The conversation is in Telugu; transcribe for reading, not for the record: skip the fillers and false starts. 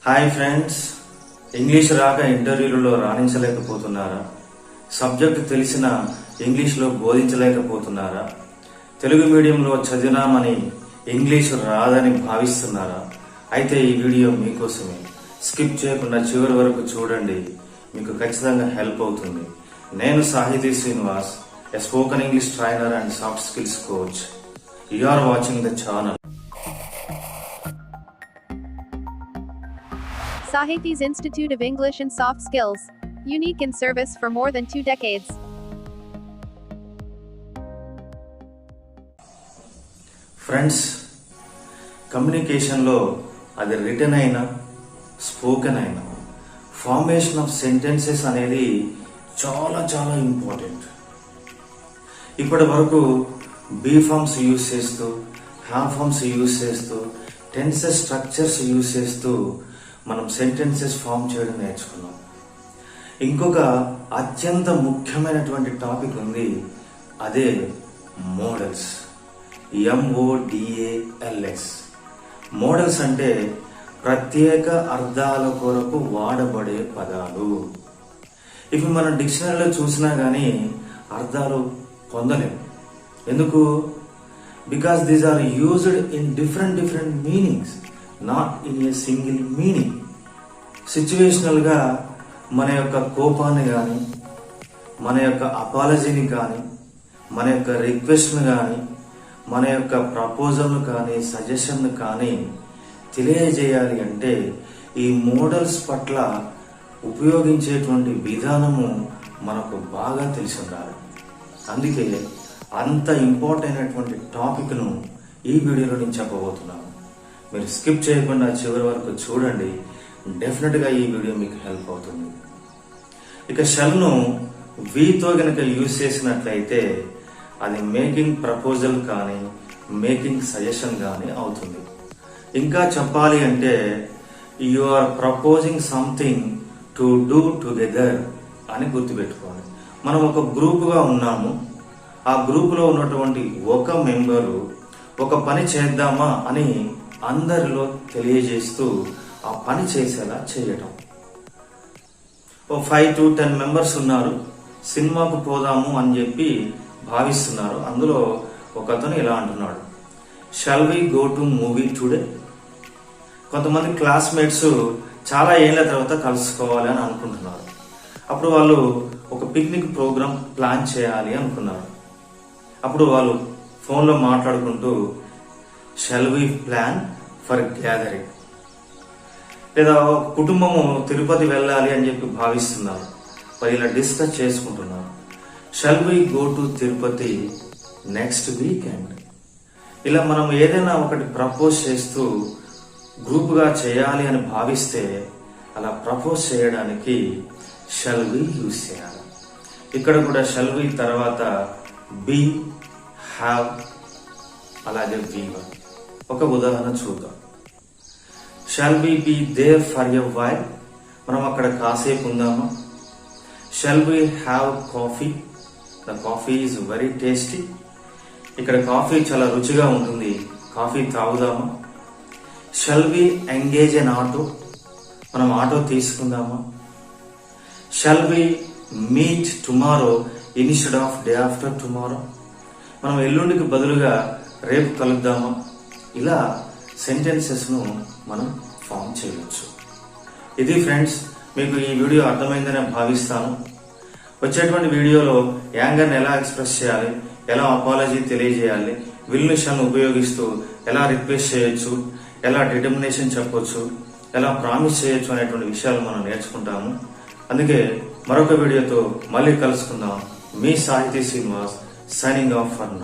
హాయ్ ఫ్రెండ్స్, ఇంగ్లీష్ రాక ఇంటర్వ్యూలలో రాణించలేకపోతున్నారా? సబ్జెక్ట్ తెలిసిన ఇంగ్లీష్లో బోధించలేకపోతున్నారా? తెలుగు మీడియంలో చదివినామని ఇంగ్లీష్ రాదని భావిస్తున్నారా? అయితే ఈ వీడియో మీకోసమే. స్కిప్ చేయకుండా చివరి వరకు చూడండి, మీకు ఖచ్చితంగా హెల్ప్ అవుతుంది. నేను సాహితీ Srinivas, a spoken English trainer and soft skills coach. You are watching the channel. Sahiti's Institute of English and Soft Skills. Unique in service for more than 2 decades. Friends, కమ్యూనికేషన్లో అది రిటన్ అయినా స్పోకెన్ అయినా ఫార్మేషన్ ఆఫ్ సెంటెన్సెస్ అనేది చాలా చాలా ఇంపార్టెంట్. ఇప్పటి వరకు బీ ఫార్మ్స్ యూజ్ చేస్తూ, హ్యావ్ ఫార్మ్స్ యూజ్ చేస్తూ, టెన్సెస్ స్ట్రక్చర్స్ యూజ్ చేస్తూ మనం సెంటెన్సెస్ ఫామ్ చేయడం నేర్చుకున్నాం. ఇంకొక అత్యంత ముఖ్యమైనటువంటి టాపిక్ ఉంది, అదే మోడల్స్. MODALS. మోడల్స్ అంటే ప్రత్యేక అర్థాల కొరకు వాడబడే పదాలు. ఇవి మనం డిక్షనరీలో చూసినా కానీ అర్థాలు పొందలేము. ఎందుకు? Because these are used in different meanings, not in a single meaning. Situational గా మన యొక్క కోపాన్ని కానీ, మన యొక్క అపాలజీని కానీ, మన యొక్క రిక్వెస్ట్ను కానీ, మన యొక్క ప్రపోజల్ను కానీ, సజెషన్ను కానీ తెలియజేయాలి అంటే ఈ మోడల్స్ పట్ల ఉపయోగించేటువంటి విధానము మనకు బాగా తెలిసి ఉండాలి. అందుకే అంత ఇంపార్టెంట్ అయినటువంటి టాపిక్ను ఈ వీడియోలో నేను చెప్పబోతున్నాను. మీరు స్కిప్ చేయకుండా చివరి వరకు చూడండి, డెఫినెట్గా ఈ వీడియో మీకు హెల్ప్ అవుతుంది. ఇక షెల్ను వీతో గనక యూజ్ చేసినట్లయితే అది మేకింగ్ ప్రపోజల్ కానీ, మేకింగ్ సజెషన్ కానీ అవుతుంది. ఇంకా చెప్పాలి అంటే you are proposing something to do together అని గుర్తుపెట్టుకోండి. మనం ఒక గ్రూపుగా ఉన్నాము, ఆ గ్రూపులో ఉన్నటువంటి ఒక మెంబరు ఒక పని చేద్దామా అని అందరిలో తెలియజేస్తూ ఆ పని చేసేలా చేయటం. ఓ 5 to 10 మెంబర్స్ ఉన్నారు, సినిమాకు పోదాము అని చెప్పి భావిస్తున్నారు. అందులో ఒకతను ఇలా అంటున్నాడు, shall we go to movie today. కొంతమంది క్లాస్మేట్స్ చాలా ఏళ్ల తర్వాత కలుసుకోవాలి అని అనుకుంటున్నారు. అప్పుడు వాళ్ళు ఒక పిక్నిక్ ప్రోగ్రామ్ ప్లాన్ చేయాలి అనుకున్నారు. అప్పుడు వాళ్ళు ఫోన్లో మాట్లాడుకుంటూ shall we plan for gathering, లేదా కుటుంబము తిరుపతి వెళ్ళాలి అని చెప్పి భావిస్తున్నారు. మరి ఇలా డిస్కస్ చేసుకుంటున్నారు. Shall we go to Tirupati next weekend. ఇలా మనం ఏదైనా ఒకటి ప్రపోజ్ చేస్తూ గ్రూప్గా చేయాలి అని భావిస్తే అలా ప్రపోజ్ చేయడానికి షల్ వి యూజ్ చేయాలి. ఇక్కడ కూడా షల్ వి తర్వాత బీ, హ్యావ్, అలాగే వీవర్. ఒక ఉదాహరణ చూద్దాం. Shall we be there for a while. మనం అక్కడ కాసేపు ఉందామా? Shall we have coffee. The coffee is very tasty. ఇక్కడ కాఫీ చాలా రుచిగా ఉంటుంది, కాఫీ తాగుదామా? Shall we engage an auto. మనం ఆటో తీసుకుందామా? Shall we meet tomorrow instead of day after tomorrow. మనం ఎల్లుండికి బదులుగా రేపు కలుద్దామా? ఇలా సెంటెన్సెస్ ను మనం ఫామ్ చేయవచ్చు. ఇది ఫ్రెండ్స్, మీకు ఈ వీడియో అర్థమైందని భావిస్తాను. వచ్చేటువంటి వీడియోలో యాంగర్ని ఎలా ఎక్స్ప్రెస్ చేయాలి, ఎలా అపాలజీ తెలియజేయాలి, విల్ ను షల్ ఉపయోగిస్తూ ఎలా రిక్వెస్ట్ చేయొచ్చు, ఎలా డిటర్మినేషన్ చెప్పొచ్చు, ఎలా ప్రామిస్ చేయొచ్చు అనేటువంటి విషయాలు మనం నేర్చుకుంటాము. అందుకే మరొక వీడియోతో మళ్ళీ కలుసుకుందాం. మీ సాహితీ Srinivas, signing off for now.